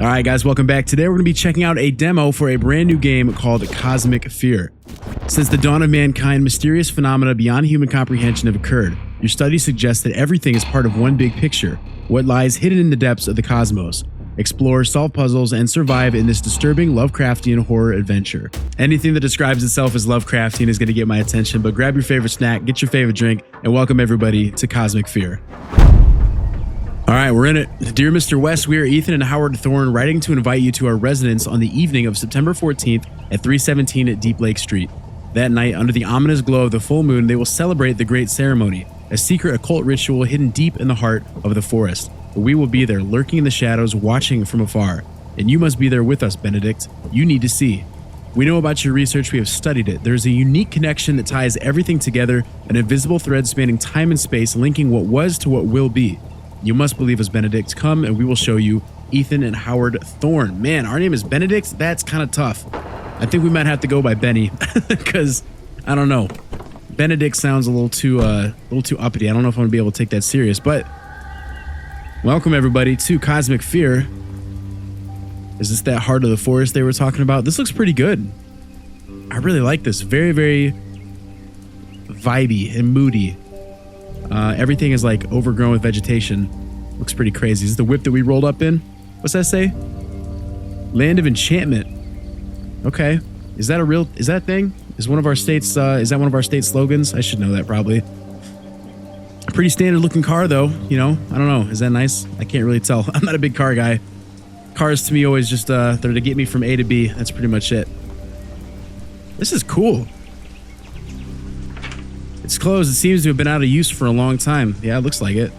All right, guys, welcome back. Today we're going to be checking out a demo for a brand new game called Cosmic Fear. Since the dawn of mankind, mysterious phenomena beyond human comprehension have occurred. Your study suggests that everything is part of one big picture, what lies hidden in the depths of the cosmos. Explore, solve puzzles, and survive in this disturbing Lovecraftian horror adventure. Anything that describes itself as Lovecraftian is going to get my attention, but grab your favorite snack, get your favorite drink, and welcome everybody to Cosmic Fear. All right, we're in it. Dear Mr. West, we are Ethan and Howard Thorne writing to invite you to our residence on the evening of September 14th at 317 at Deep Lake Street. That night, under the ominous glow of the full moon, they will celebrate the Great Ceremony, a secret occult ritual hidden deep in the heart of the forest. We will be there, lurking in the shadows, watching from afar. And you must be there with us, Benedict. You need to see. We know about your research, we have studied it. There's a unique connection that ties everything together, an invisible thread spanning time and space, linking what was to what will be. You must believe us, Benedict. Come and we will show you. Ethan and Howard Thorne. Man, our name is Benedict? That's kind of tough. I think we might have to go by Benny, because, I don't know. Benedict sounds a little too uppity. I don't know if I'm going to be able to take that serious, but welcome everybody to Cosmic Fear. Is this that heart of the forest they were talking about? This looks pretty good. I really like this. Very, very vibey and moody. Everything is like overgrown with vegetation. Looks pretty crazy. Is this the whip that we rolled up in? What's that say? Land of Enchantment. Okay. Is that a thing? Is one of our states, is that one of our state slogans? I should know that probably. A pretty standard looking car though, you know? I don't know. Is that nice? I can't really tell. I'm not a big car guy. Cars to me always just, they're to get me from A to B. That's pretty much it. This is cool. It's closed. It seems to have been out of use for a long time. Yeah, it looks like it.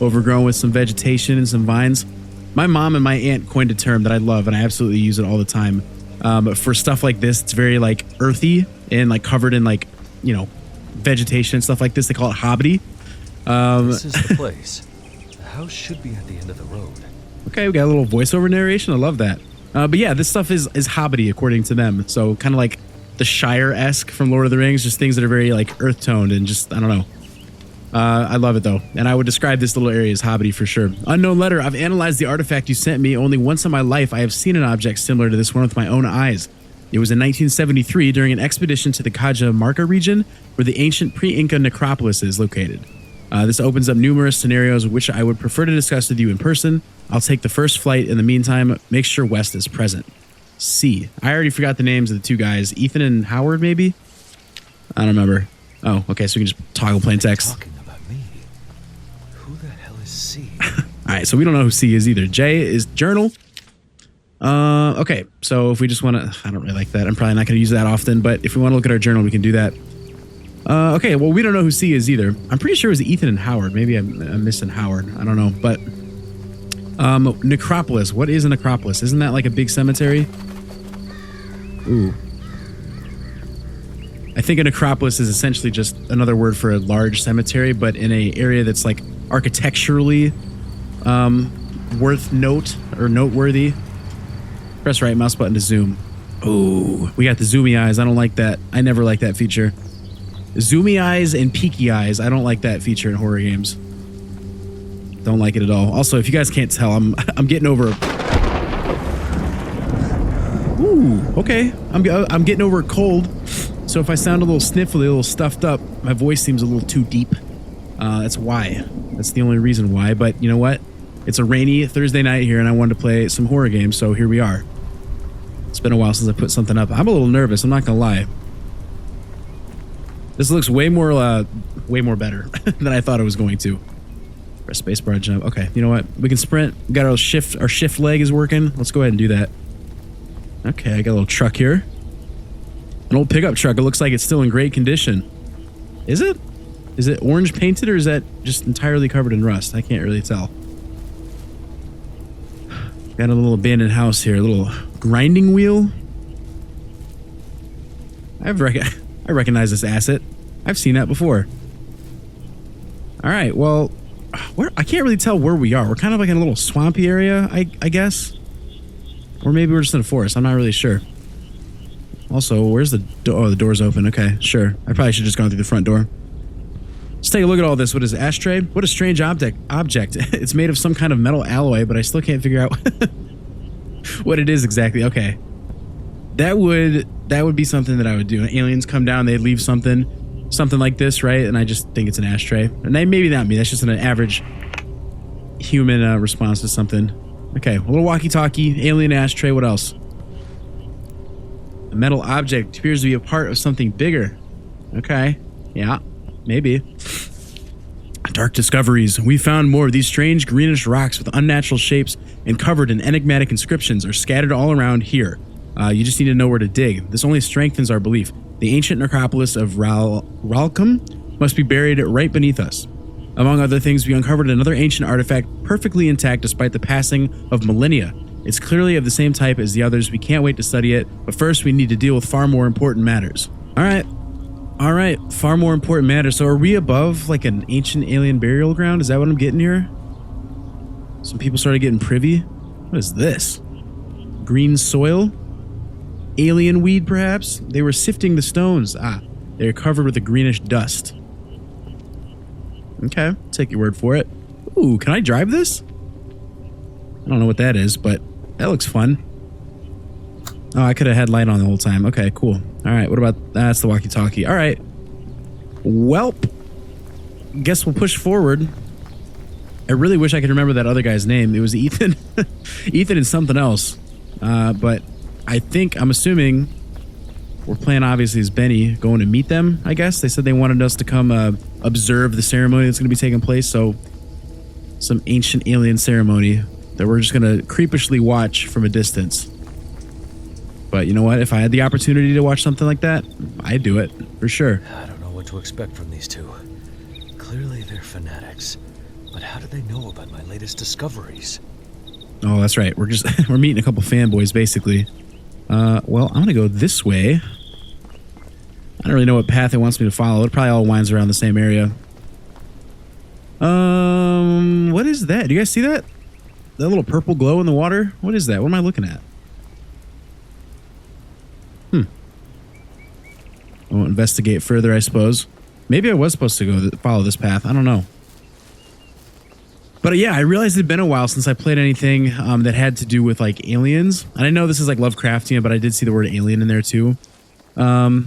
Overgrown with some vegetation and some vines. My mom and my aunt coined a term that I love, and I absolutely use it all the time. But for stuff like this, it's very like earthy and like covered in like, you know, vegetation and stuff like this. They call it hobbity. This is the place. The house should be at the end of the road. Okay, we got a little voiceover narration. I love that. But yeah, this stuff is hobbity according to them. So kind of like the Shire-esque from Lord of the Rings, just things that are very like earth-toned and just, I don't know. I love it though, and I would describe this little area as hobbity for sure. Unknown letter, I've analyzed the artifact you sent me. Only once in my life I have seen an object similar to this one with my own eyes. It was in 1973 during an expedition to the Cajamarca region where the ancient pre-Inca necropolis is located. This opens up numerous scenarios which I would prefer to discuss with you in person. I'll take the first flight. In the meantime, make sure West is present. C. I already forgot the names of the two guys. Ethan and Howard, maybe? I don't remember. Oh, okay, so we can just toggle plain text. Talking about me. Who the hell is C? All right, so we don't know who C is either. J is journal. Okay, so if we just want to... I don't really like that. I'm probably not going to use that often, but if we want to look at our journal, we can do that. Okay, well, we don't know who C is either. I'm pretty sure it was Ethan and Howard. Maybe I'm missing Howard. I don't know, but... necropolis. What is a necropolis? Isn't that like a big cemetery? Ooh. I think a necropolis is essentially just another word for a large cemetery, but in an area that's like architecturally worth note or noteworthy. Press right mouse button to zoom. Ooh, we got the zoomy eyes. I don't like that. I never like that feature. Zoomy eyes and peaky eyes. I don't like that feature in horror games. Don't like it at all. Also, if you guys can't tell, I'm getting over. Ooh, okay. I'm getting over a cold. So if I sound a little sniffly, a little stuffed up, my voice seems a little too deep. That's why. That's the only reason why. But you know what? It's a rainy Thursday night here, and I wanted to play some horror games, so here we are. It's been a while since I put something up. I'm a little nervous. I'm not gonna lie. This looks way more better than I thought it was going to. Press spacebar, jump. Okay, you know what? We can sprint. We got our shift leg is working. Let's go ahead and do that. Okay, I got a little truck here. An old pickup truck. It looks like it's still in great condition. Is it? Is it orange painted or is that just entirely covered in rust? I can't really tell. Got a little abandoned house here. A little grinding wheel. I recognize this asset. I've seen that before. All right, well, I can't really tell where we are. We're kind of like in a little swampy area, I guess. Or maybe we're just in a forest. I'm not really sure. Also, where's the door? Oh, the door's open. Okay, sure. I probably should have just gone through the front door. Let's take a look at all this. What is it? Ashtray? What a strange object. It's made of some kind of metal alloy, but I still can't figure out what it is exactly. Okay. That would be something that I would do. Aliens come down, they'd leave something like this, right? And I just think it's an ashtray. And maybe not me. That's just an average human response to something. Okay, a little walkie-talkie, alien ashtray. What else? A metal object appears to be a part of something bigger. Okay, yeah, maybe. Dark discoveries. We found more of these strange greenish rocks with unnatural shapes and covered in enigmatic inscriptions are scattered all around here. You just need to know where to dig. This only strengthens our belief. The ancient necropolis of Ralcom must be buried right beneath us. Among other things, we uncovered another ancient artifact perfectly intact despite the passing of millennia. It's clearly of the same type as the others. We can't wait to study it, but first we need to deal with far more important matters. All right, far more important matters. So are we above like an ancient alien burial ground? Is that what I'm getting here? Some people started getting privy. What is this? Green soil? Alien weed, perhaps? They were sifting the stones. They're covered with a greenish dust. Okay, take your word for it. Ooh, can I drive this? I don't know what that is, but that looks fun. Oh, I could have had light on the whole time. Okay, cool. All right, what about... That's the walkie-talkie. All right. Welp. Guess we'll push forward. I really wish I could remember that other guy's name. It was Ethan. Ethan and something else. But I'm assuming we're playing obviously as Benny, going to meet them, I guess. They said they wanted us to come observe the ceremony that's going to be taking place. So some ancient alien ceremony that we're just going to creepishly watch from a distance. But you know what? If I had the opportunity to watch something like that, I'd do it for sure. I don't know what to expect from these two. Clearly they're fanatics. But how do they know about my latest discoveries? Oh, that's right. We're meeting a couple fanboys, basically. Well, I'm going to go this way. I don't really know what path it wants me to follow. It probably all winds around the same area. What is that? Do you guys see that? That little purple glow in the water? What is that? What am I looking at? I won't investigate further, I suppose. Maybe I was supposed to follow this path. I don't know. But yeah, I realized it had been a while since I played anything that had to do with like aliens. And I know this is like Lovecraftian, but I did see the word alien in there too. But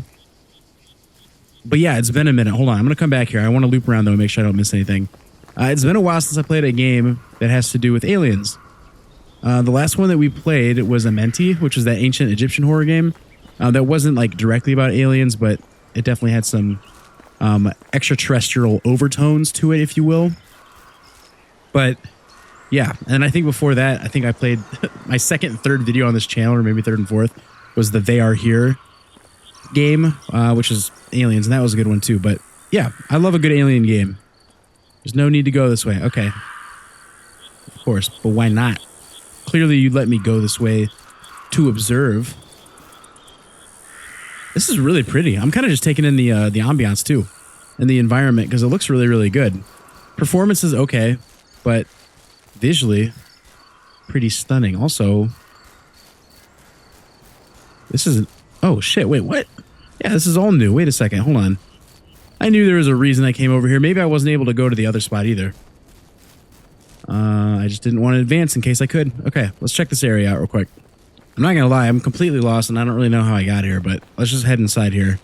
yeah, it's been a minute. Hold on, I'm going to come back here. I want to loop around though and make sure I don't miss anything. It's been a while since I played a game that has to do with aliens. The last one that we played was Amenti, which was that ancient Egyptian horror game. That wasn't like directly about aliens, but it definitely had some extraterrestrial overtones to it, if you will. But yeah, and I think before that, I think I played my second and third video on this channel, or maybe third and fourth, was the They Are Here game, which is aliens, and that was a good one too. But yeah, I love a good alien game. There's no need to go this way. Okay. Of course, but why not? Clearly you'd let me go this way to observe. This is really pretty. I'm kind of just taking in the ambiance too, and the environment, because it looks really, really good. Performance is okay, but visually pretty stunning. Also, this is... Oh shit, wait, what? Yeah, this is all new. Wait a second, hold on. I knew there was a reason I came over here. Maybe I wasn't able to go to the other spot either. I just didn't want to advance in case I could. Okay, let's check this area out real quick. I'm not gonna lie, I'm completely lost and I don't really know how I got here, but let's just head inside here.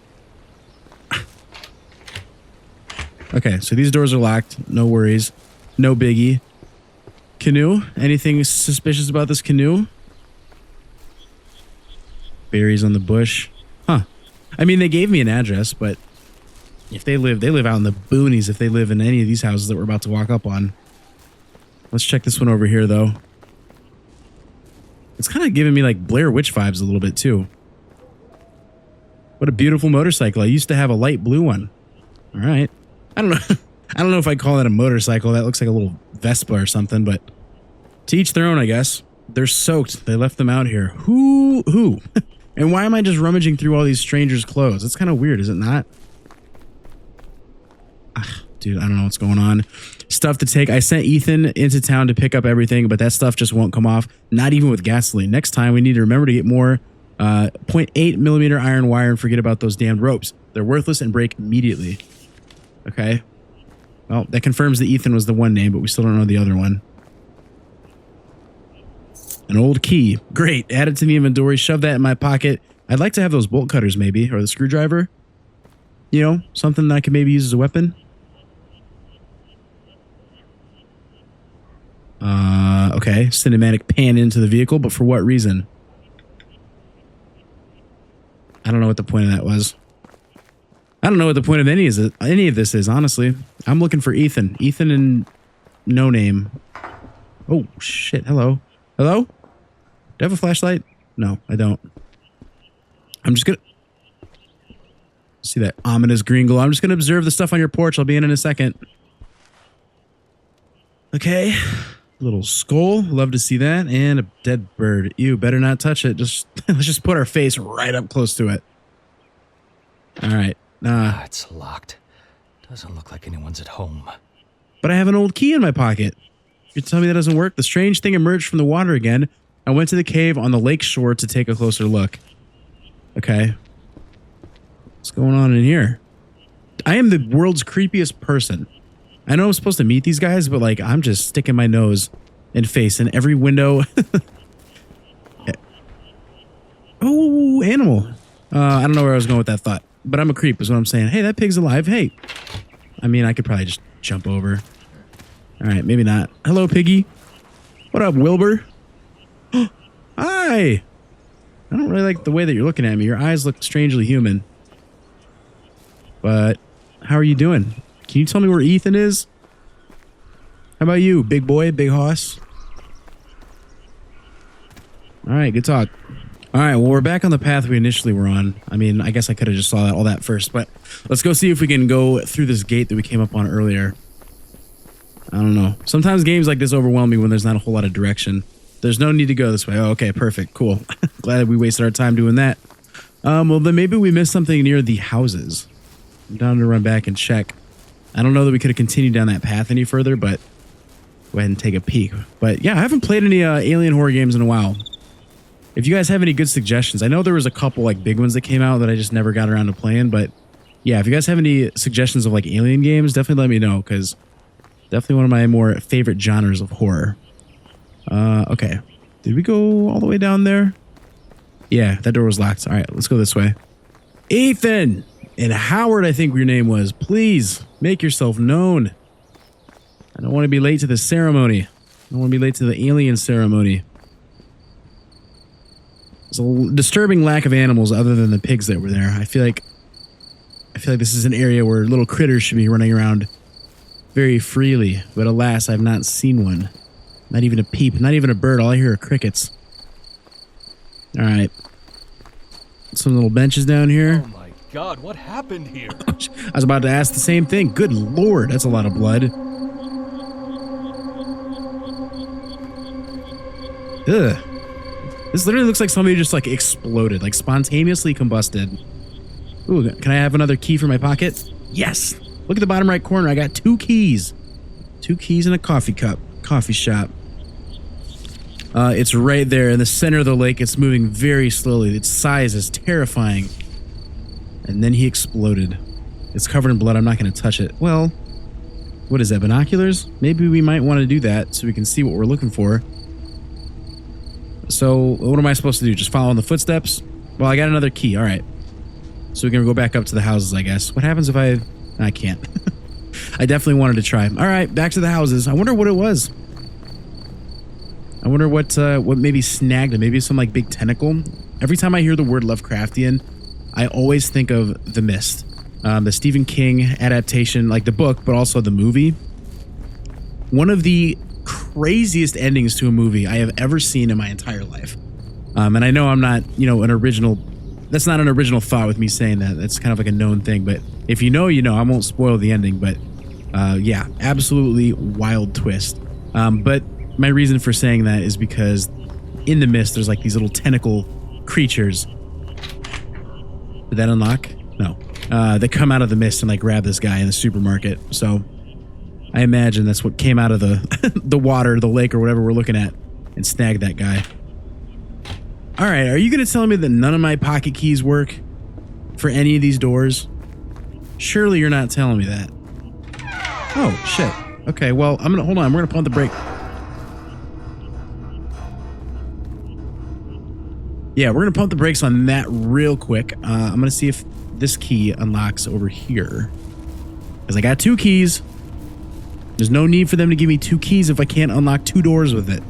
Okay, so these doors are locked. No worries. No biggie. Canoe? Anything suspicious about this canoe? Berries on the bush. Huh. I mean, they gave me an address, but if they live out in the boonies if they live in any of these houses that we're about to walk up on. Let's check this one over here, though. It's kind of giving me like Blair Witch vibes a little bit, too. What a beautiful motorcycle. I used to have a light blue one. All right. I don't know. I don't know if I'd call that a motorcycle. That looks like a little Vespa or something, but to each their own, I guess. They're soaked. They left them out here. Who? And why am I just rummaging through all these strangers' clothes? It's kind of weird, is it not? Dude, I don't know what's going on. Stuff to take. I sent Ethan into town to pick up everything, but that stuff just won't come off. Not even with gasoline. Next time, we need to remember to get more 0.8 millimeter iron wire and forget about those damned ropes. They're worthless and break immediately. Okay. Well, that confirms that Ethan was the one name, but we still don't know the other one. An old key. Great. Add it to the inventory. Shove that in my pocket. I'd like to have those bolt cutters maybe, or the screwdriver. You know, something that I could maybe use as a weapon. Okay. Cinematic pan into the vehicle, but for what reason? I don't know what the point of that was. I don't know what the point of any of this is, honestly. I'm looking for Ethan. Ethan and no name. Oh, shit. Hello. Hello? Do I have a flashlight? No, I don't. I'm just gonna... See that ominous green glow? I'm just gonna observe the stuff on your porch. I'll be in a second. Okay. Little skull. Love to see that. And a dead bird. Ew, better not touch it. Just let's just put our face right up close to it. All right. It's locked. Doesn't look like anyone's at home. But I have an old key in my pocket. You're telling me that doesn't work? The strange thing emerged from the water again. I went to the cave on the lake shore to take a closer look. Okay. What's going on in here? I am the world's creepiest person. I know I'm supposed to meet these guys, but like I'm just sticking my nose and face in every window. Oh, animal. I don't know where I was going with that thought, but I'm a creep is what I'm saying. Hey, that pig's alive. Hey. I mean, I could probably just jump over. All right, maybe not. Hello, piggy. What up, Wilbur? Hi. I don't really like the way that you're looking at me. Your eyes look strangely human. But how are you doing? Can you tell me where Ethan is? How about you, big boy, big hoss? All right, good talk. All right, well, we're back on the path we initially were on. I mean, I guess I could have just saw all that first, but let's go see if we can go through this gate that we came up on earlier. I don't know. Sometimes games like this overwhelm me when there's not a whole lot of direction. There's no need to go this way. Oh, okay, perfect, cool. Glad we wasted our time doing that. Well, then maybe we missed something near the houses. I'm down to run back and check. I don't know that we could have continued down that path any further, but go ahead and take a peek. But yeah, I haven't played any alien horror games in a while. If you guys have any good suggestions, I know there was a couple like big ones that came out that I just never got around to playing, but yeah, if you guys have any suggestions of like alien games, definitely let me know, because definitely one of my more favorite genres of horror. Okay. Did we go all the way down there? Yeah, that door was locked. All right, let's go this way. Ethan and Howard, I think your name was. Please make yourself known. I don't want to be late to the ceremony. I don't want to be late to the alien ceremony. There's a disturbing lack of animals other than the pigs that were there. I feel like this is an area where little critters should be running around very freely, but alas, I've not seen one. Not even a peep, not even a bird. All I hear are crickets. All right. Some little benches down here. Oh my God, what happened here? I was about to ask the same thing. Good Lord, that's a lot of blood. Ugh. This literally looks like somebody just like exploded, like spontaneously combusted. Ooh, can I have another key for my pocket? Yes. Look at the bottom right corner. I got 2 keys. 2 keys and a coffee cup. Coffee shop. It's right there in the center of the lake. It's moving very slowly. Its size is terrifying. And then he exploded. It's covered in blood. I'm not going to touch it. Well, what is that, binoculars? Maybe we might want to do that so we can see what we're looking for. So, what am I supposed to do? Just follow in the footsteps? Well, I got another key. All right. So we're going to go back up to the houses, I guess. What happens if I can't. I definitely wanted to try. All right, back to the houses. I wonder what it was. I wonder what maybe snagged it. Maybe some like big tentacle. Every time I hear the word Lovecraftian, I always think of The Mist. The Stephen King adaptation, like the book, but also the movie. One of the craziest endings to a movie I have ever seen in my entire life. And I know I'm not, an original... That's not an original thought with me saying that. That's kind of like a known thing. But if you know, you know. I won't spoil the ending. But yeah, absolutely wild twist. But my reason for saying that is because in The Mist, there's like these little tentacle creatures. Did that unlock? No. That come out of the mist and like grab this guy in the supermarket. So I imagine that's what came out of the the water, the lake, or whatever we're looking at, and snagged that guy. All right, are you going to tell me that none of my pocket keys work for any of these doors? Surely you're not telling me that. Oh, shit. Okay, well, hold on. We're going to pump the brake. Yeah, we're going to pump the brakes on that real quick. I'm going to see if this key unlocks over here. Because I got 2 keys. There's no need for them to give me 2 keys if I can't unlock 2 doors with it.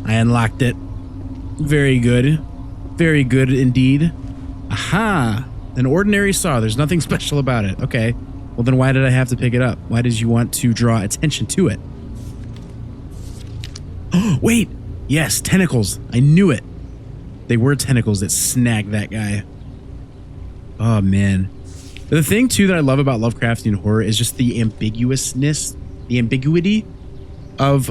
I unlocked it. Very good. Very good indeed. Aha! An ordinary saw. There's nothing special about it. Okay. Well, then why did I have to pick it up? Why did you want to draw attention to it? Oh, wait! Yes, tentacles. I knew it. They were tentacles that snagged that guy. Oh, man. The thing, too, that I love about Lovecraftian horror is just the ambiguousness, the ambiguity of,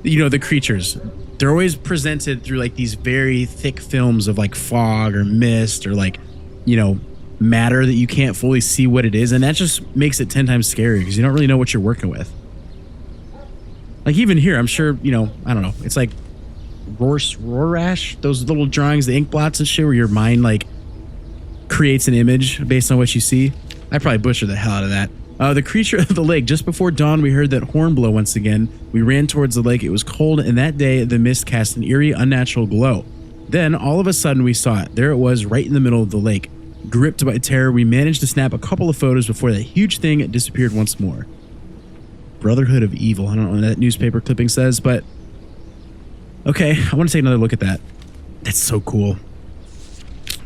the creatures. They're always presented through, like, these very thick films of, like, fog or mist or, like, matter that you can't fully see what it is. And that just makes it 10 times scarier because you don't really know what you're working with. Like, even here, I'm sure, I don't know. It's like Rorschach, those little drawings, the ink blots and shit where your mind, like, creates an image based on what you see. I probably butchered the hell out of that. The creature of the lake. Just before dawn, we heard that horn blow once again. We ran towards the lake. It was cold, and that day, the mist cast an eerie, unnatural glow. Then, all of a sudden, we saw it. There it was, right in the middle of the lake. Gripped by terror, we managed to snap a couple of photos before that huge thing disappeared once more. Brotherhood of Evil. I don't know what that newspaper clipping says, but... Okay, I want to take another look at that. That's so cool.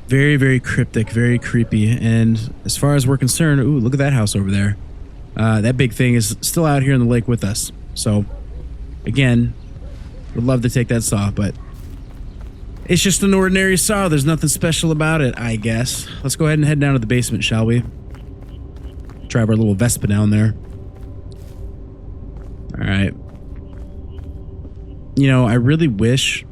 Very, very cryptic, very creepy. And as far as we're concerned, ooh, look at that house over there. That big thing is still out here in the lake with us. So, again, would love to take that saw, but it's just an ordinary saw. There's nothing special about it, I guess. Let's go ahead and head down to the basement, shall we? Drive our little Vespa down there. All right. I really wish...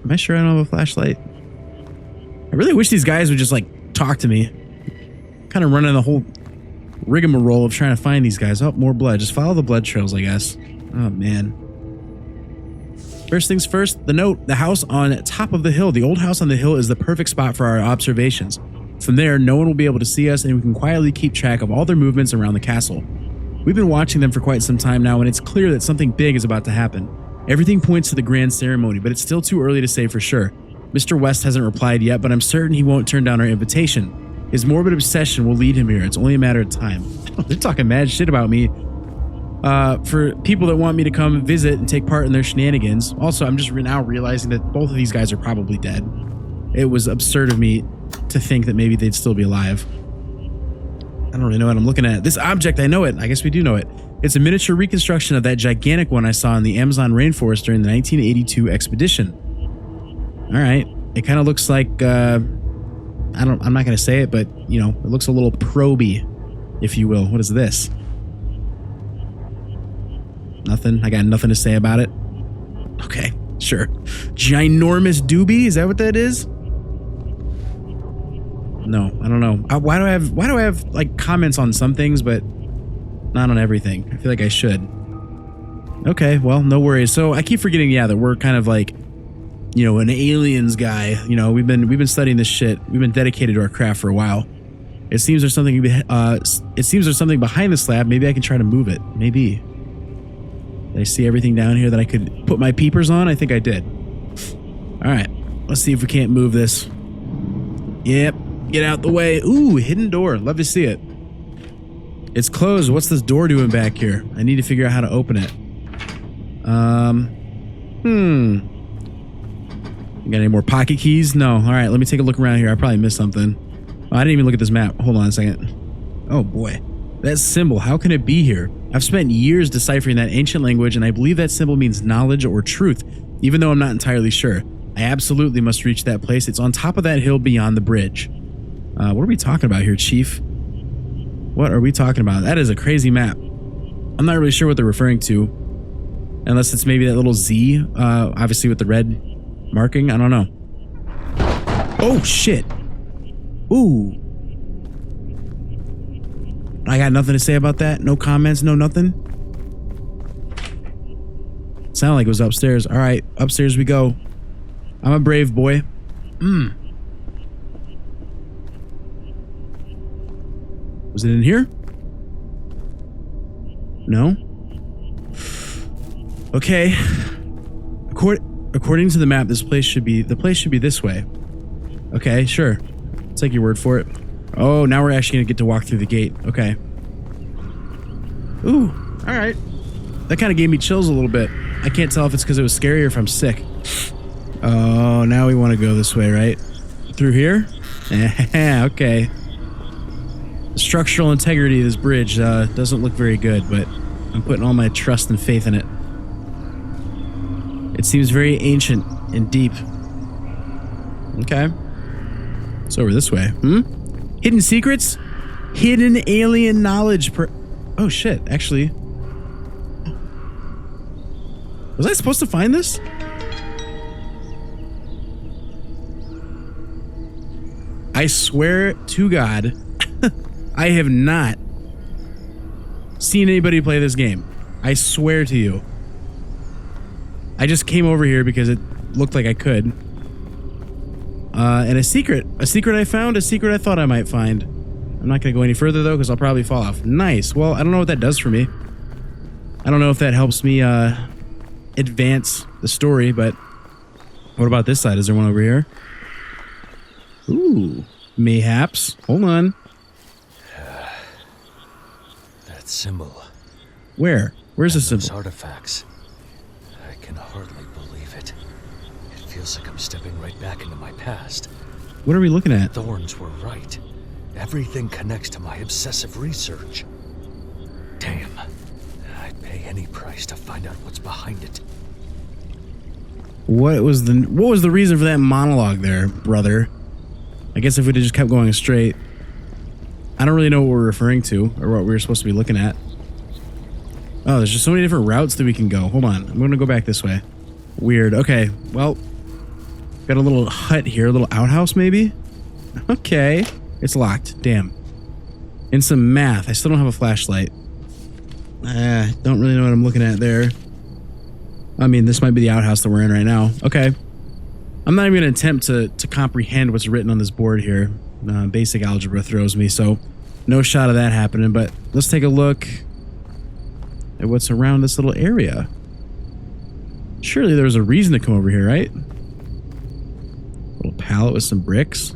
Am I sure I don't have a flashlight? I really wish these guys would just, like, talk to me. Kind of running the whole rigmarole of trying to find these guys. Oh, more blood. Just follow the blood trails, I guess. Oh, man. First things first, the note. The house on top of the hill. The old house on the hill is the perfect spot for our observations. From there, no one will be able to see us, and we can quietly keep track of all their movements around the castle. We've been watching them for quite some time now, and it's clear that something big is about to happen. Everything points to the grand ceremony, but it's still too early to say for sure. Mr. West hasn't replied yet, but I'm certain he won't turn down our invitation. His morbid obsession will lead him here. It's only a matter of time. They're talking mad shit about me. For people that want me to come visit and take part in their shenanigans. Also, I'm just now realizing that both of these guys are probably dead. It was absurd of me to think that maybe they'd still be alive. I don't really know what I'm looking at. This object, I know it. I guess we do know it. It's a miniature reconstruction of that gigantic one I saw in the Amazon rainforest during the 1982 expedition. All right. It kind of looks like, I'm not going to say it, but, it looks a little proby, if you will. What is this? Nothing. I got nothing to say about it. Okay, sure. Ginormous doobie? Is that what that is? No, I don't know. Why do I have like comments on some things, but not on everything? I feel like I should. Okay, well, no worries. So I keep forgetting, that we're kind of like, an aliens guy. We've been studying this shit. We've been dedicated to our craft for a while. It seems there's something. There's something behind the slab. Maybe I can try to move it. Maybe. Did I see everything down here that I could put my peepers on? I think I did. All right, let's see if we can't move this. Yep. Get out the way. Ooh, hidden door. Love to see it. It's closed. What's this door doing back here? I need to figure out how to open it. You got any more pocket keys? No. All right, let me take a look around here. I probably missed something. Oh, I didn't even look at this map. Hold on a second. Oh boy. That symbol, how can it be here? I've spent years deciphering that ancient language, and I believe that symbol means knowledge or truth, even though I'm not entirely sure. I absolutely must reach that place. It's on top of that hill beyond the bridge. What are we talking about here, Chief? What are we talking about? That is a crazy map. I'm not really sure what they're referring to. Unless it's maybe that little Z, obviously with the red marking. I don't know. Oh, shit. Ooh. I got nothing to say about that. No comments, no nothing. Sounded like it was upstairs. All right, upstairs we go. I'm a brave boy. Was it in here? No? Okay. According to the map, the place should be this way. Okay, sure. I'll take your word for it. Oh, now we're actually gonna get to walk through the gate. Okay. Ooh, all right. That kind of gave me chills a little bit. I can't tell if it's because it was scary or if I'm sick. Oh, now we want to go this way, right? Through here? Okay. The structural integrity of this bridge doesn't look very good, but I'm putting all my trust and faith in it. It seems very ancient and deep. Okay. It's over this way. Hidden secrets? Hidden alien knowledge oh shit, actually. Was I supposed to find this? I swear to God, I have not seen anybody play this game. I swear to you. I just came over here because it looked like I could. And a secret I found, a secret I thought I might find. I'm not going to go any further though, because I'll probably fall off. Nice. Well, I don't know what that does for me. I don't know if that helps me advance the story, but what about this side? Is there one over here? Ooh, mayhaps. Hold on. That symbol. Where? Where's the symbol? Those artifacts. I can hardly believe it. It feels like I'm stepping right back into my past. What are we looking at? Thorns were right. Everything connects to my obsessive research. Damn. I'd pay any price to find out what's behind it. What was the reason for that monologue there, brother? I guess if we'd have just kept going straight. I don't really know what we're referring to or what we were supposed to be looking at. Oh, there's just so many different routes that we can go. Hold on. I'm going to go back this way. Weird. Okay. Well, got a little hut here, a little outhouse maybe? Okay. It's locked. Damn. And some math. I still don't have a flashlight. Don't really know what I'm looking at there. I mean, this might be the outhouse that we're in right now. Okay. I'm not even going to attempt to comprehend what's written on this board here. Basic algebra throws me, so no shot of that happening. But let's take a look at what's around this little area. Surely there was a reason to come over here, right? Little pallet with some bricks.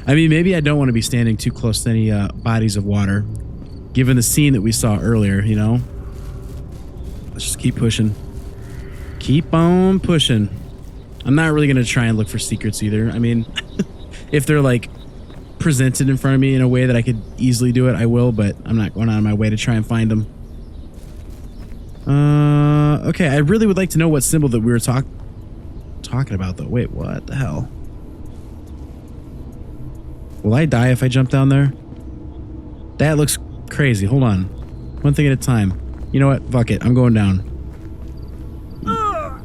I mean, maybe I don't want to be standing too close to any bodies of water, given the scene that we saw earlier, you know? Let's just keep pushing. Keep on pushing. I'm not really going to try and look for secrets either. I mean, if they're like presented in front of me in a way that I could easily do it, I will, but I'm not going out of my way to try and find them. Okay, I really would like to know what symbol that we were talking about though. Wait, what the hell? Will I die if I jump down there? That looks crazy. Hold on. One thing at a time. You know what? Fuck it. I'm going down.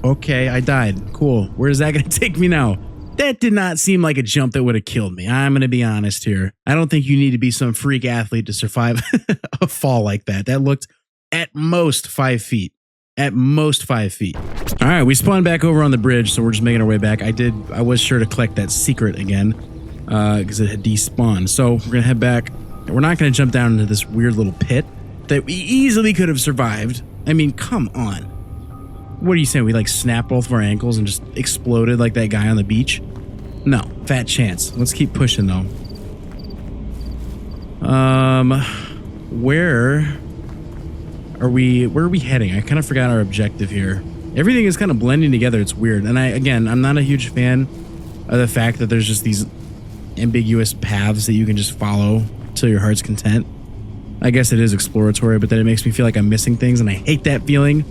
Okay, I died. Cool. Where is that going to take me now? That did not seem like a jump that would have killed me. I'm going to be honest here. I don't think you need to be some freak athlete to survive a fall like that. That looked at most 5 feet. At most 5 feet. All right, we spawned back over on the bridge, so we're just making our way back. I was sure to collect that secret again because it had despawned. So we're going to head back. We're not going to jump down into this weird little pit that we easily could have survived. I mean, come on. What are you saying? We like snapped both of our ankles and just exploded like that guy on the beach? No, fat chance. Let's keep pushing though. Where are we heading? I kind of forgot our objective here. Everything is kind of blending together. It's weird. And I'm not a huge fan of the fact that there's just these ambiguous paths that you can just follow till your heart's content. I guess it is exploratory, but then it makes me feel like I'm missing things, and I hate that feeling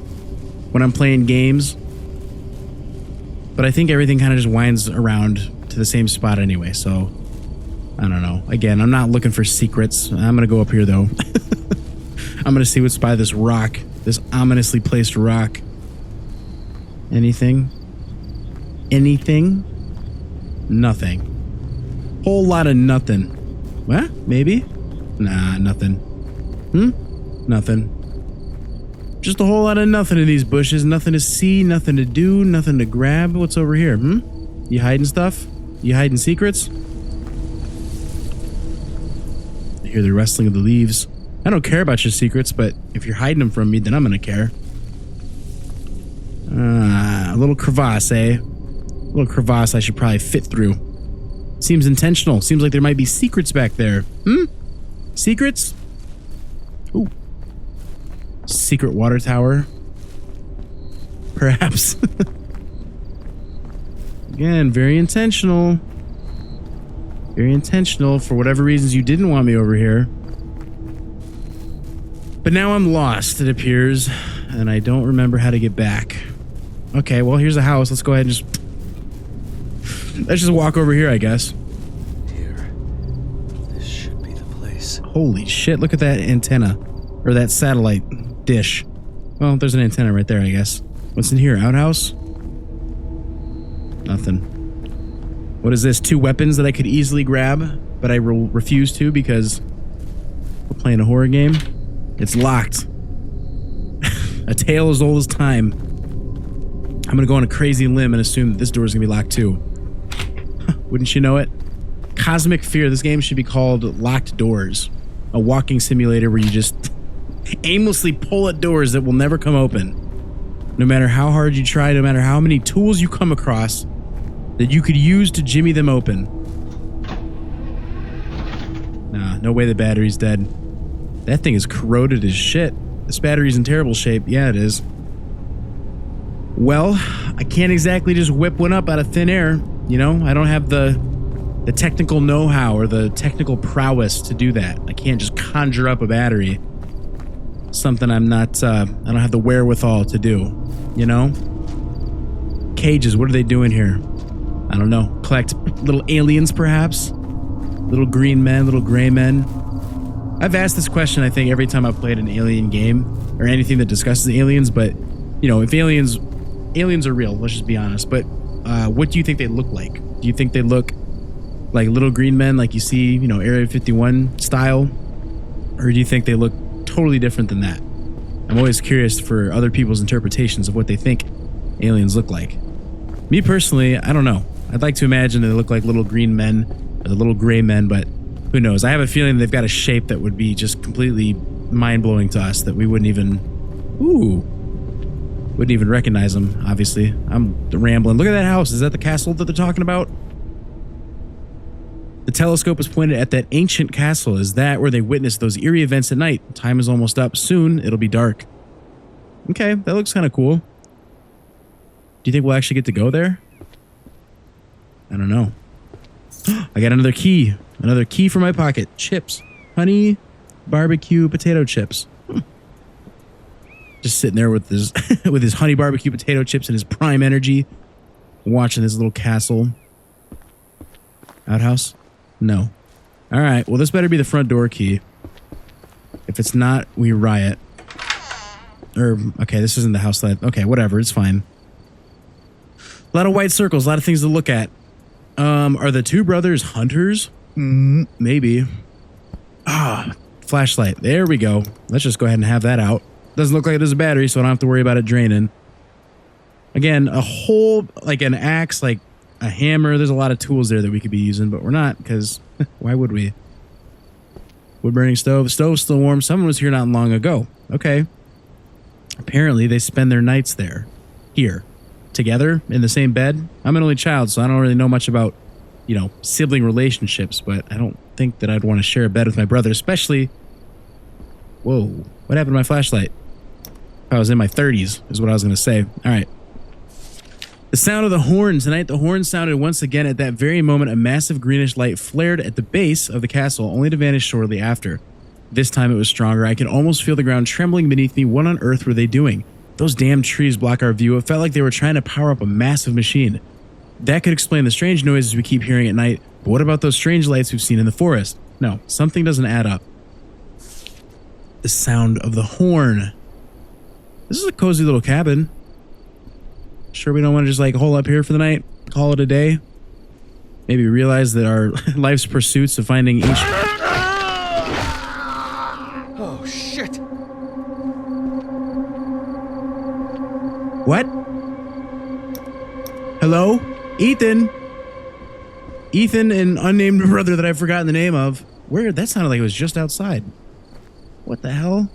when I'm playing games. But I think everything kind of just winds around to the same spot anyway, so I don't know. Again, I'm not looking for secrets. I'm gonna go up here though. I'm gonna see what's by this rock, this ominously placed rock. Anything? Anything? Nothing. Whole lot of nothing. What? Maybe? Nah, nothing. Nothing. Just a whole lot of nothing in these bushes. Nothing to see, nothing to do, nothing to grab. What's over here? You hiding stuff? You hiding secrets? I hear the rustling of the leaves. I don't care about your secrets, but if you're hiding them from me, then I'm gonna care. A little crevasse, eh? A little crevasse I should probably fit through. Seems intentional. Seems like there might be secrets back there. Secrets? Ooh. Secret water tower. Perhaps. Again, very intentional. Very intentional for whatever reasons you didn't want me over here. But now I'm lost, it appears, and I don't remember how to get back. Okay, well, here's a house. Let's go ahead and let's just walk over here, I guess. Here. This should be the place. Holy shit, look at that antenna. Or that satellite dish. Well, there's an antenna right there, I guess. What's in here? Outhouse? Nothing. What is this? 2 weapons that I could easily grab, but I will refuse to because we're playing a horror game. It's locked. A tale as old as time. I'm gonna go on a crazy limb and assume that this door is gonna be locked too. Wouldn't you know it? Cosmic Fear. This game should be called Locked Doors. A walking simulator where you just aimlessly pull at doors that will never come open. No matter how hard you try, no matter how many tools you come across that you could use to jimmy them open. Nah, no way the battery's dead. That thing is corroded as shit. This battery's in terrible shape. Yeah, it is. Well, I can't exactly just whip one up out of thin air. You know, I don't have the technical know-how or the technical prowess to do that. I can't just conjure up a battery. Something I'm not, I don't have the wherewithal to do, you know? Cages, what are they doing here? I don't know. Collect little aliens, perhaps? Little green men, little gray men. I've asked this question, I think, every time I've played an alien game or anything that discusses aliens, but, you know, if aliens are real, let's just be honest, but what do you think they look like? Do you think they look like little green men like you see, you know, Area 51 style? Or do you think they look totally different than that? I'm always curious for other people's interpretations of what they think aliens look like. Me personally, I don't know. I'd like to imagine they look like little green men or the little gray men, but who knows? I have a feeling they've got a shape that would be just completely mind-blowing to us that we wouldn't even recognize them, obviously. I'm rambling. Look at that house. Is that the castle that they're talking about? The telescope is pointed at that ancient castle. Is that where they witnessed those eerie events at night? Time is almost up. Soon, it'll be dark. Okay, that looks kind of cool. Do you think we'll actually get to go there? I don't know. I got another key. Another key for my pocket. Chips. Honey barbecue potato chips. Just sitting there with his with his honey barbecue potato chips and his prime energy, watching this little castle. Outhouse? No. All right. Well, this better be the front door key. If it's not, we riot. Or okay, this isn't the house that. Okay, whatever. It's fine. A lot of white circles. A lot of things to look at. Are the 2 brothers hunters? Maybe. Flashlight. There we go. Let's just go ahead and have that out. Doesn't look like there's a battery, so I don't have to worry about it draining. Again, a whole, like an axe, like a hammer. There's a lot of tools there that we could be using, but we're not, because why would we? Wood burning stove. Stove's still warm. Someone was here not long ago. Okay. Apparently, they spend their nights there. Here. Together in the same bed. I'm an only child, so I don't really know much about, you know, sibling relationships, but I don't think that I'd want to share a bed with my brother, especially... Whoa. What happened to my flashlight? I was in my 30s, is what I was going to say. All right. The sound of the horn. Tonight, the horn sounded once again. At that very moment, a massive greenish light flared at the base of the castle, only to vanish shortly after. This time it was stronger. I could almost feel the ground trembling beneath me. What on earth were they doing? Those damn trees block our view. It felt like they were trying to power up a massive machine. That could explain the strange noises we keep hearing at night, but what about those strange lights we've seen in the forest? No, something doesn't add up. The sound of the horn. This is a cozy little cabin. Sure we don't want to just like hole up here for the night? Call it a day? Maybe realize that our life's pursuits of finding ancient... Oh, shit! What? Hello? Ethan? Ethan, an unnamed brother that I've forgotten the name of. Where? That sounded like it was just outside. What the hell?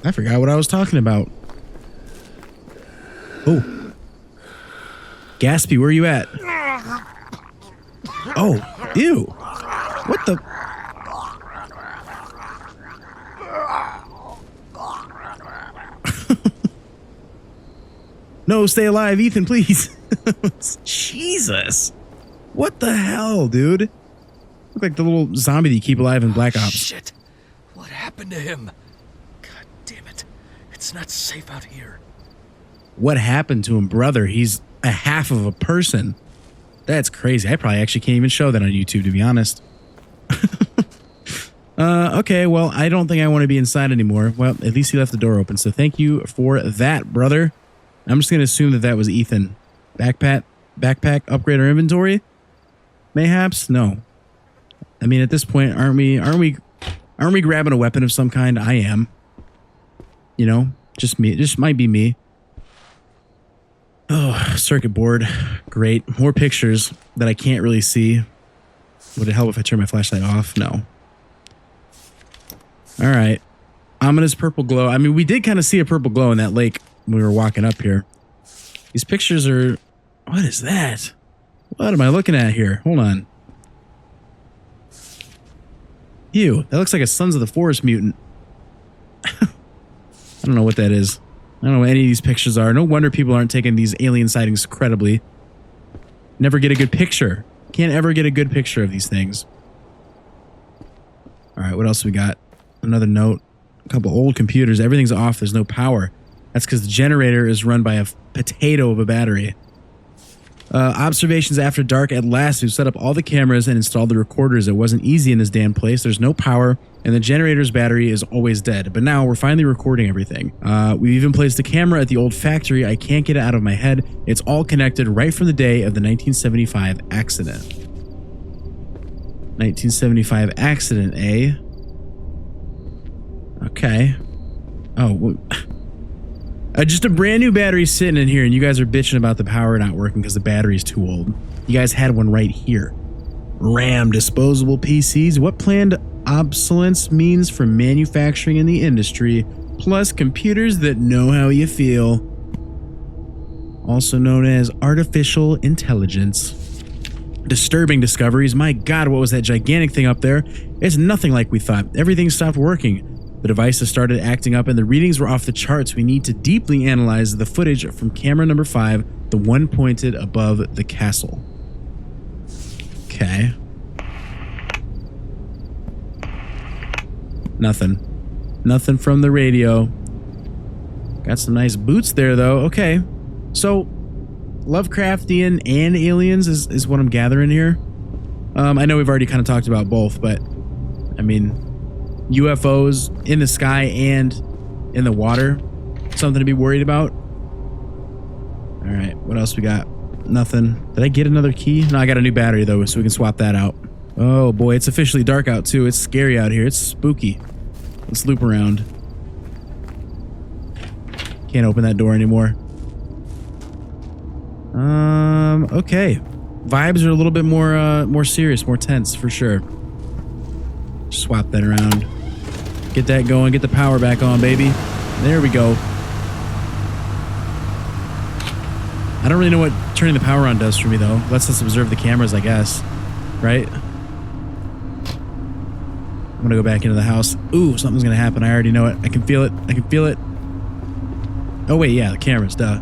I forgot what I was talking about. Oh. Gaspy, where are you at? Oh, ew. What the? No, stay alive, Ethan, please. Jesus. What the hell, dude? Look like the little zombie that you keep alive in Black Ops. Shit. What happened to him? God damn it. It's not safe out here. What happened to him, brother? He's a half of a person. That's crazy. I probably actually can't even show that on YouTube, to be honest. Okay, well, I don't think I want to be inside anymore. Well, at least he left the door open, so thank you for that, brother. I'm just going to assume that that was Ethan. Backpack, upgrade our inventory? Mayhaps? No. I mean, at this point, aren't we grabbing a weapon of some kind? I am. You know, just me. It just might be me. Oh, circuit board. Great. More pictures that I can't really see. Would it help if I turn my flashlight off? No. All right. Ominous purple glow. I mean, we did kind of see a purple glow in that lake when we were walking up here. These pictures are... What is that? What am I looking at here? Hold on. Ew, that looks like a Sons of the Forest mutant. I don't know what that is. I don't know what any of these pictures are. No wonder people aren't taking these alien sightings credibly. Never get a good picture. Can't ever get a good picture of these things. All right, what else we got? Another note. A couple old computers. Everything's off. There's no power. That's because the generator is run by a potato of a battery. Observations after dark. At last, we've set up all the cameras and installed the recorders. It wasn't easy in this damn place. There's no power, and the generator's battery is always dead. But now we're finally recording everything. We've even placed a camera at the old factory. I can't get it out of my head. It's all connected right from the day of the 1975 accident. 1975 accident, eh? Okay. Oh, well, just a brand new battery sitting in here, and you guys are bitching about the power not working because the battery's too old. You guys had one right here. RAM disposable PCs. What planned obsolescence means for manufacturing in the industry, plus computers that know how you feel. Also known as artificial intelligence. Disturbing discoveries. My God, what was that gigantic thing up there? It's nothing like we thought. Everything stopped working. The devices started acting up and the readings were off the charts. We need to deeply analyze the footage from camera number 5, the one pointed above the castle. Okay. Nothing. Nothing from the radio. Got some nice boots there, though. Okay. So, Lovecraftian and aliens is what I'm gathering here. I know we've already kind of talked about both, but, I mean... UFOs in the sky and in the water. Something to be worried about. All right, what else we got? Nothing. Did I get another key? No, I got a new battery though, so we can swap that out. Oh boy, it's officially dark out too. It's scary out here. It's spooky. Let's loop around. Can't open that door anymore. Okay. Vibes are a little bit more serious, more tense for sure. Swap that around. Get that going. Get the power back on, baby. There we go. I don't really know what turning the power on does for me, though. Lets us observe the cameras, I guess. Right? I'm gonna go back into the house. Ooh, something's gonna happen. I already know it. I can feel it. I can feel it. Oh, wait, yeah, the cameras, duh.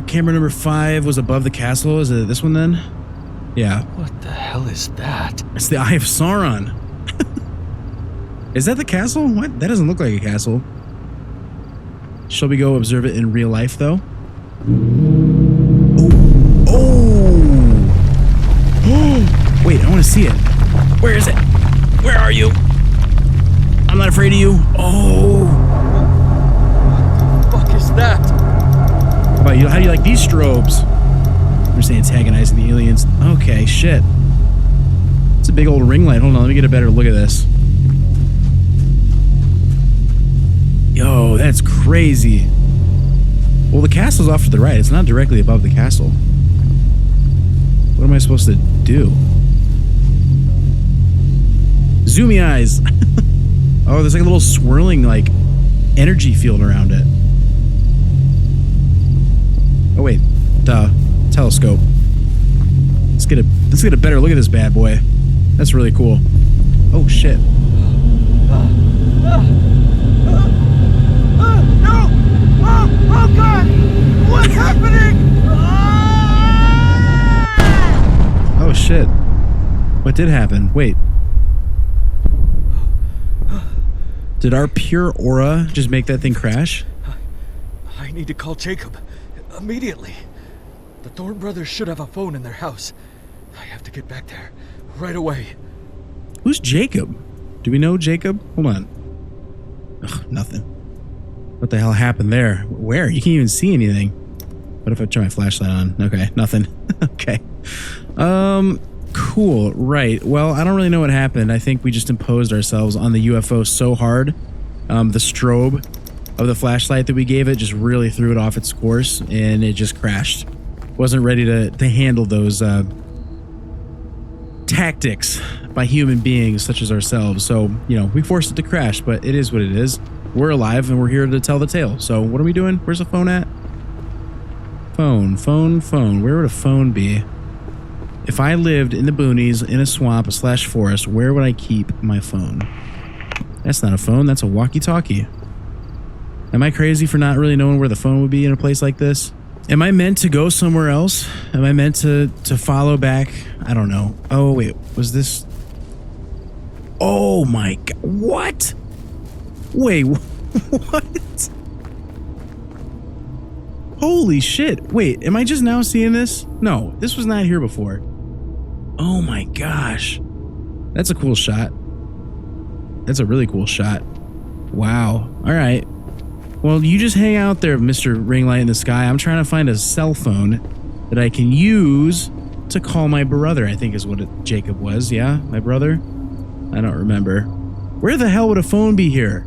Camera number 5 was above the castle. Is it this one, then? Yeah. What the hell is that? It's the Eye of Sauron. Is that the castle? What? That doesn't look like a castle. Shall we go observe it in real life, though? Oh! Wait, I want to see it. Where is it? Where are you? I'm not afraid of you. Oh! What the fuck is that? How about you? How do you like these strobes? We're just antagonizing the aliens. Okay, shit. It's a big old ring light. Hold on, let me get a better look at this. Yo, that's crazy. Well, the castle's off to the right. It's not directly above the castle. What am I supposed to do? Zoomy eyes. Oh, there's like a little swirling like energy field around it. Oh wait, the telescope. Let's get a better look at this bad boy. That's really cool. Oh shit. No! Oh God! What's happening? Oh shit. What did happen? Wait. Did our pure aura just make that thing crash? I need to call Jacob immediately. The Thorne brothers should have a phone in their house. I have to get back there right away. Who's Jacob? Do we know Jacob? Hold on. Ugh, nothing. What the hell happened there? Where? You can't even see anything. What if I turn my flashlight on? Okay, nothing. Okay. Cool. Right. Well, I don't really know what happened. I think we just imposed ourselves on the UFO so hard. The strobe of the flashlight that we gave it just really threw it off its course, and it just crashed. Wasn't ready to handle those tactics by human beings such as ourselves. So, you know, we forced it to crash, but it is what it is. We're alive and we're here to tell the tale. So what are we doing? Where's the phone at? Phone. Where would a phone be? If I lived in the boonies, in a swamp / forest, where would I keep my phone? That's not a phone, that's a walkie-talkie. Am I crazy for not really knowing where the phone would be in a place like this? Am I meant to go somewhere else? Am I meant to follow back? I don't know. Oh, wait, was this... Oh my God, what? Wait, what? Holy shit. Wait, am I just now seeing this? No, this was not here before. Oh my gosh. That's a cool shot. That's a really cool shot. Wow. All right. Well, you just hang out there, Mr. Ring Light in the Sky. I'm trying to find a cell phone that I can use to call my brother, I think is what Jacob was. Yeah, my brother? I don't remember. Where the hell would a phone be here?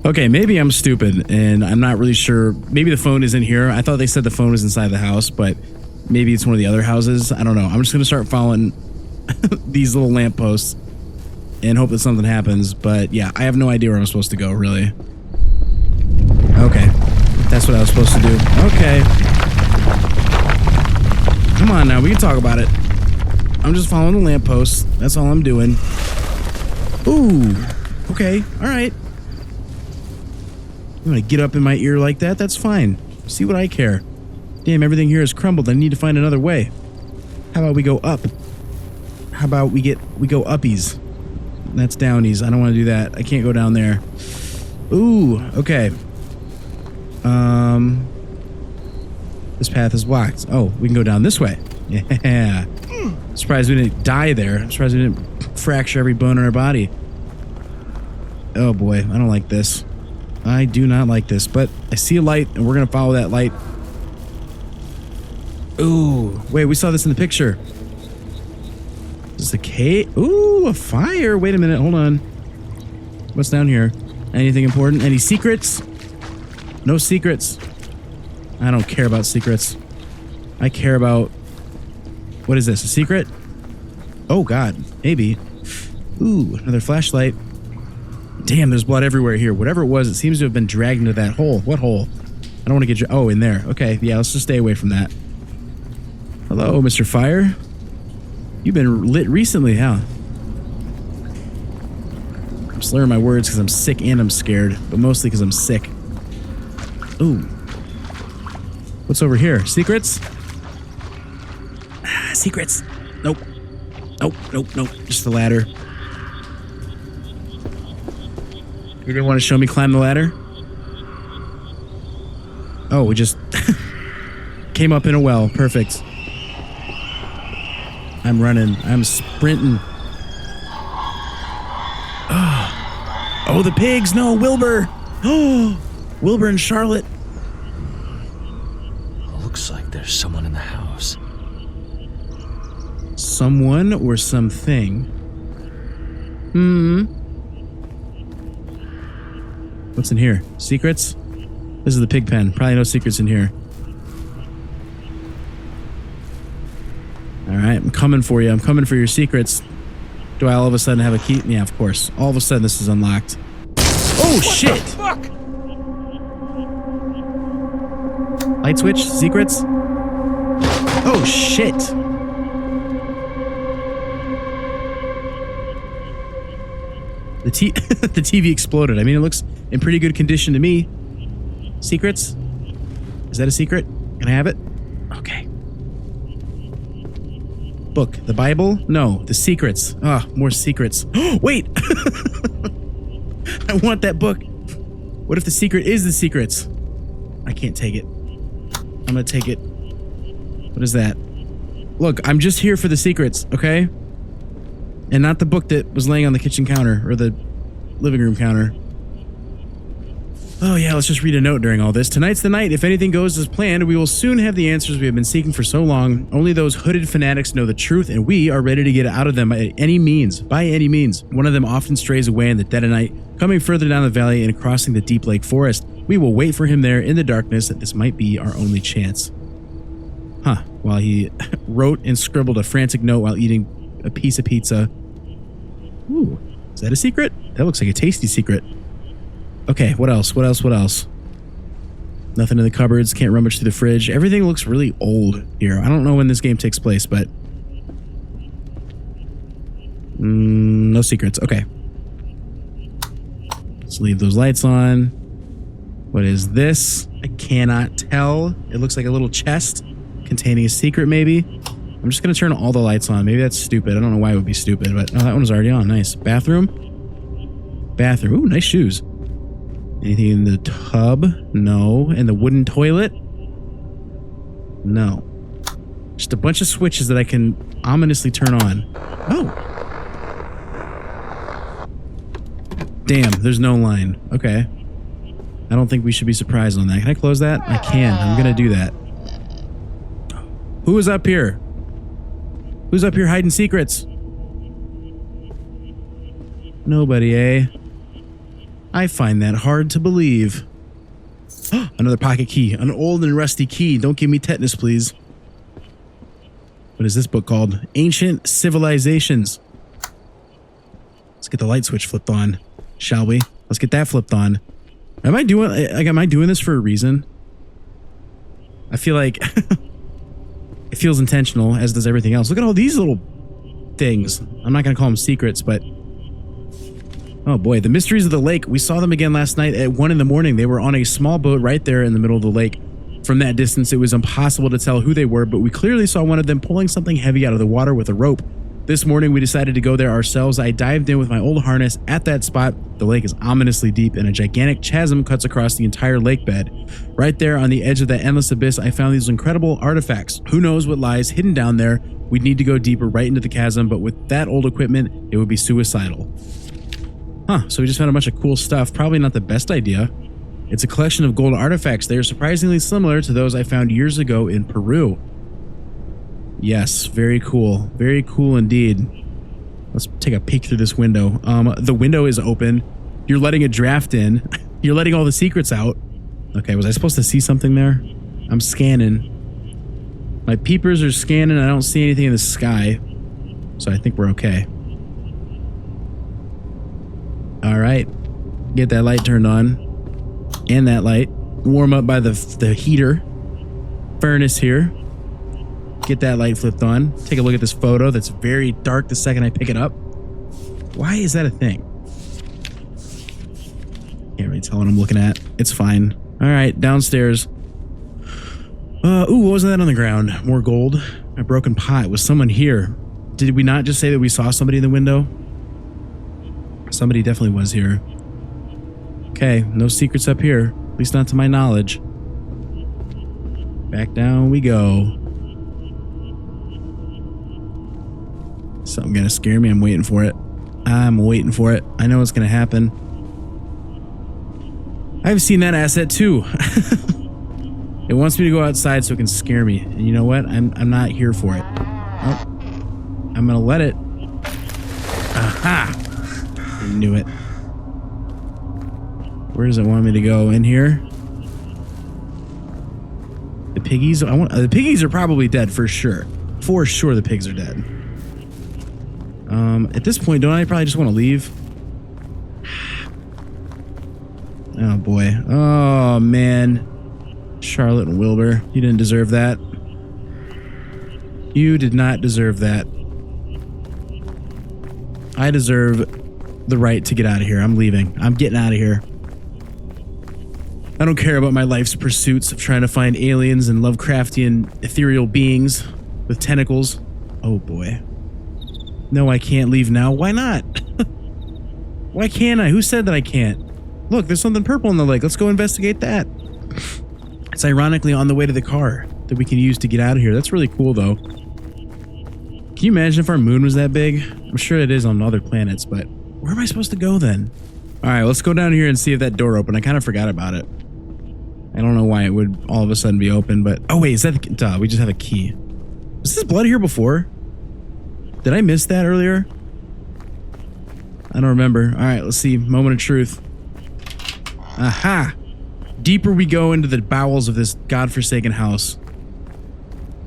Okay, maybe I'm stupid and I'm not really sure. Maybe the phone isn't here. I thought they said the phone was inside the house, but maybe it's one of the other houses. I don't know. I'm just going to start following these little lampposts and hope that something happens. But yeah, I have no idea where I'm supposed to go, really. Okay, that's what I was supposed to do. Okay. Come on now, we can talk about it. I'm just following the lampposts. That's all I'm doing. Ooh, okay, all right. You want to get up in my ear like that? That's fine. See what I care. Damn, everything here has crumbled. I need to find another way. How about we go up? How about we go uppies? That's downies. I don't want to do that. I can't go down there. Ooh, okay. This path is blocked. Oh, we can go down this way. Yeah. Surprised we didn't die there. I'm surprised we didn't fracture every bone in our body. Oh boy, I don't like this. I do not like this, but I see a light and we're gonna follow that light. Ooh, wait, we saw this in the picture. Is this a cave? Ooh, a fire. Wait a minute, hold on. What's down here? Anything important? Any secrets? No secrets. I don't care about secrets. I care about... What is this, a secret? Oh God, maybe. Ooh, another flashlight. Damn, there's blood everywhere here. Whatever it was, it seems to have been dragged into that hole. What hole? I don't want to get... Oh, in there. Okay, yeah, let's just stay away from that. Hello, Mr. Fire. You've been lit recently, huh? I'm slurring my words because I'm sick and I'm scared, but mostly because I'm sick. Ooh. What's over here? Secrets? Ah, secrets. Nope. Nope, nope, nope. Just the ladder. You didn't want to show me climb the ladder? Oh, we just came up in a well. Perfect. I'm running. I'm sprinting. Oh, the pigs. No, Wilbur. Oh, Wilbur and Charlotte. Looks like there's someone in the house. Someone or something? What's in here? Secrets? This is the pig pen. Probably no secrets in here. Alright, I'm coming for you. I'm coming for your secrets. Do I all of a sudden have a key? Yeah, of course. All of a sudden this is unlocked. Oh, shit! Fuck! Light switch? Secrets? Oh, shit! The TV exploded. I mean, it looks in pretty good condition to me. Secrets? Is that a secret? Can I have it? Okay. Book. The Bible? No. The secrets. Ah, more secrets. Wait! I want that book. What if the secret is the secrets? I can't take it. I'm gonna take it. What is that? Look, I'm just here for the secrets, okay? And not the book that was laying on the kitchen counter or the living room counter. Oh yeah, let's just read a note during all this. Tonight's the night. If anything goes as planned, we will soon have the answers we have been seeking for so long. Only those hooded fanatics know the truth, and we are ready to get out of them by any means. By any means. One of them often strays away in the dead of night, coming further down the valley and crossing the deep lake forest. We will wait for him there in the darkness. This might be our only chance. Huh. While he wrote and scribbled a frantic note while eating a piece of pizza. Ooh, is that a secret? That looks like a tasty secret. Okay, what else? What else? What else? Nothing in the cupboards. Can't rummage through the fridge. Everything looks really old here. I don't know when this game takes place, but... no secrets. Okay. Let's leave those lights on. What is this? I cannot tell. It looks like a little chest containing a secret, maybe. I'm just going to turn all the lights on. Maybe that's stupid. I don't know why it would be stupid, but... Oh, that one was already on. Nice. Bathroom? Bathroom. Ooh, nice shoes. Anything in the tub? No. And the wooden toilet? No. Just a bunch of switches that I can ominously turn on. Oh. Damn, there's no line. Okay. I don't think we should be surprised on that. Can I close that? I can. I'm gonna do that. Who is up here? Who's up here hiding secrets? Nobody, eh? I find that hard to believe. Another pocket key. An old and rusty key. Don't give me tetanus, please. What is this book called? Ancient Civilizations. Let's get the light switch flipped on, shall we? Let's get that flipped on. Am I doing this for a reason? I feel like it feels intentional, as does everything else. Look at all these little things. I'm not going to call them secrets, but... Oh boy, the mysteries of the lake. We saw them again last night at 1 in the morning. They were on a small boat right there in the middle of the lake. From that distance, it was impossible to tell who they were, but we clearly saw one of them pulling something heavy out of the water with a rope. This morning, we decided to go there ourselves. I dived in with my old harness at that spot. The lake is ominously deep, and a gigantic chasm cuts across the entire lake bed. Right there on the edge of that endless abyss, I found these incredible artifacts. Who knows what lies hidden down there? We'd need to go deeper right into the chasm, but with that old equipment, it would be suicidal. Huh, so we just found a bunch of cool stuff. Probably not the best idea. It's a collection of gold artifacts. They are surprisingly similar to those I found years ago in Peru. Yes, very cool. Very cool indeed. Let's take a peek through this window. The window is open. You're letting a draft in. You're letting all the secrets out. Okay, was I supposed to see something there? I'm scanning. My peepers are scanning. I don't see anything in the sky. So I think we're okay. All right, get that light turned on, and that light. Warm up by the heater furnace here. Get that light flipped on. Take a look at this photo that's very dark the second I pick it up. Why is that a thing? Can't really tell what I'm looking at. It's fine. All right, downstairs. Ooh, what was that on the ground? More gold. A broken pot. Was someone here? Did we not just say that we saw somebody in the window? Somebody definitely was here. Okay, no secrets up here. At least not to my knowledge. Back down we go. Something gonna scare me. I'm waiting for it. I'm waiting for it. I know what's gonna happen. I've seen that asset too. It wants me to go outside so it can scare me. And you know what? I'm not here for it. Oh, I'm gonna let it. Aha! I knew it. Where does it want me to go? In here? The piggies? The piggies are probably dead for sure. For sure the pigs are dead. At this point, don't I probably just want to leave? Oh boy. Oh man. Charlotte and Wilbur, you didn't deserve that. You did not deserve that. I deserve the right to get out of here. I'm leaving. I'm getting out of here. I don't care about my life's pursuits of trying to find aliens and Lovecraftian ethereal beings with tentacles. Oh boy. No, I can't leave now. Why not? Why can't I? Who said that I can't? Look, there's something purple in the lake. Let's go investigate that. It's ironically on the way to the car that we can use to get out of here. That's really cool, though. Can you imagine if our moon was that big? I'm sure it is on other planets, but where am I supposed to go then? All right, let's go down here and see if that door opened. I kind of forgot about it. I don't know why it would all of a sudden be open, but... Oh, wait, is that the... Duh, we just have a key. Was this blood here before? Did I miss that earlier? I don't remember. All right, let's see. Moment of truth. Aha! Deeper we go into the bowels of this godforsaken house.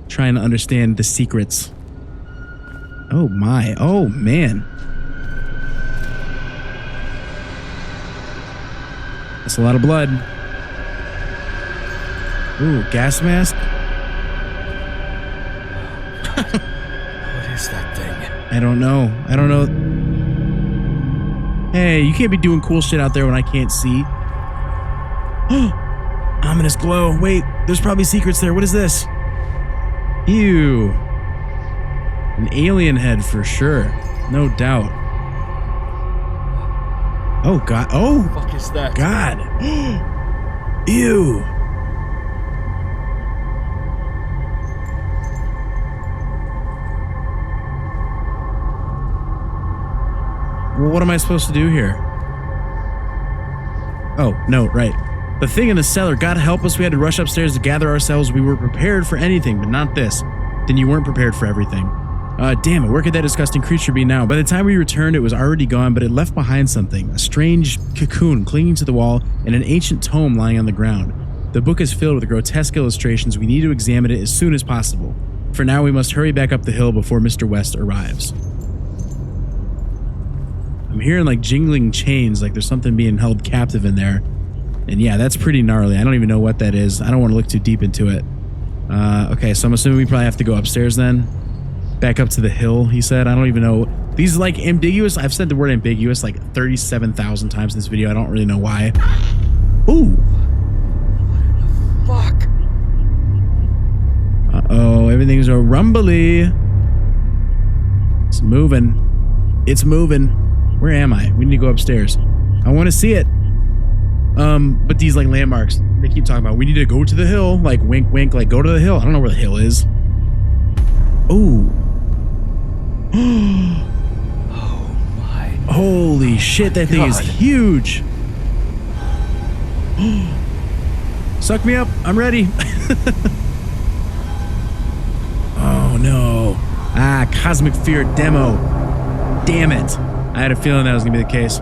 Trying to understand the secrets. Oh my. Oh man. That's a lot of blood. Ooh, gas mask? What is that thing? I don't know. I don't know. Hey, you can't be doing cool shit out there when I can't see. Ominous glow. Wait, there's probably secrets there. What is this? Ew. An alien head for sure. No doubt. Oh, God. Oh, What the fuck is that? God. Ew. Well, what am I supposed to do here? Oh, no, right. The thing in the cellar, God help us, we had to rush upstairs to gather ourselves. We were prepared for anything, but not this. Then you weren't prepared for everything. Damn it, where could that disgusting creature be now? By the time we returned, it was already gone, but it left behind something. A strange cocoon clinging to the wall and an ancient tome lying on the ground. The book is filled with grotesque illustrations. We need to examine it as soon as possible. For now, we must hurry back up the hill before Mr. West arrives. I'm hearing like jingling chains, like there's something being held captive in there. And yeah, that's pretty gnarly. I don't even know what that is. I don't want to look too deep into it. Okay, so I'm assuming we probably have to go upstairs then. Back up to the hill, he said. I don't even know. These like ambiguous, I've said the word ambiguous like 37,000 times in this video. I don't really know why. Ooh. Fuck. Uh-oh, everything's a rumbly. It's moving. It's moving. Where am I? We need to go upstairs. I want to see it. But these like landmarks, they keep talking about, we need to go to the hill, like wink, wink, like go to the hill. I don't know where the hill is. Ooh. Oh my. Holy shit, that thing is huge. Suck me up. I'm ready. Oh no. Ah, Cosmic Fear demo. Damn it. I had a feeling that was gonna be the case.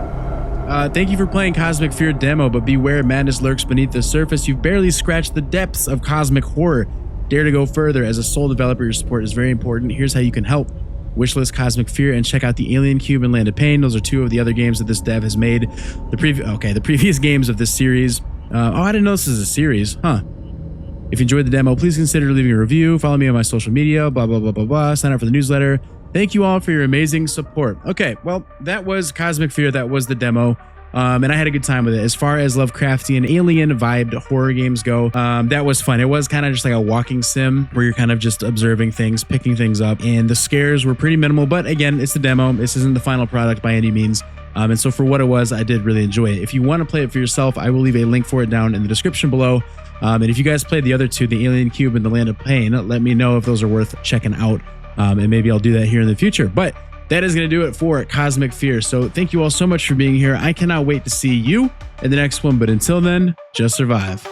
Thank you for playing Cosmic Fear demo, but beware, madness lurks beneath the surface. You've barely scratched the depths of cosmic horror. Dare to go further. As a sole developer, your support is very important. Here's how you can help. Wishlist Cosmic Fear and check out the Alien Cube and Land of Pain. Those are two of the other games that this dev has made. The previous games of this series. Oh, I didn't know this is a series. Huh. If you enjoyed the demo, please consider leaving a review. Follow me on my social media. Blah, blah, blah, blah, blah. Sign up for the newsletter. Thank you all for your amazing support. Okay, well, that was Cosmic Fear. That was the demo. And I had a good time with it. As far as Lovecraftian alien vibed horror games go, that was fun. It was kind of just like a walking sim where you're kind of just observing things, picking things up, and the scares were pretty minimal. But again, it's the demo. This isn't the final product by any means. And so for what it was, I did really enjoy it. If you want to play it for yourself, I will leave a link for it down in the description below. And if you guys played the other two, the Alien Cube and the Land of Pain, let me know if those are worth checking out. And maybe I'll do that here in the future. But that is going to do it for Cosmic Fear. So thank you all so much for being here. I cannot wait to see you in the next one. But until then, just survive.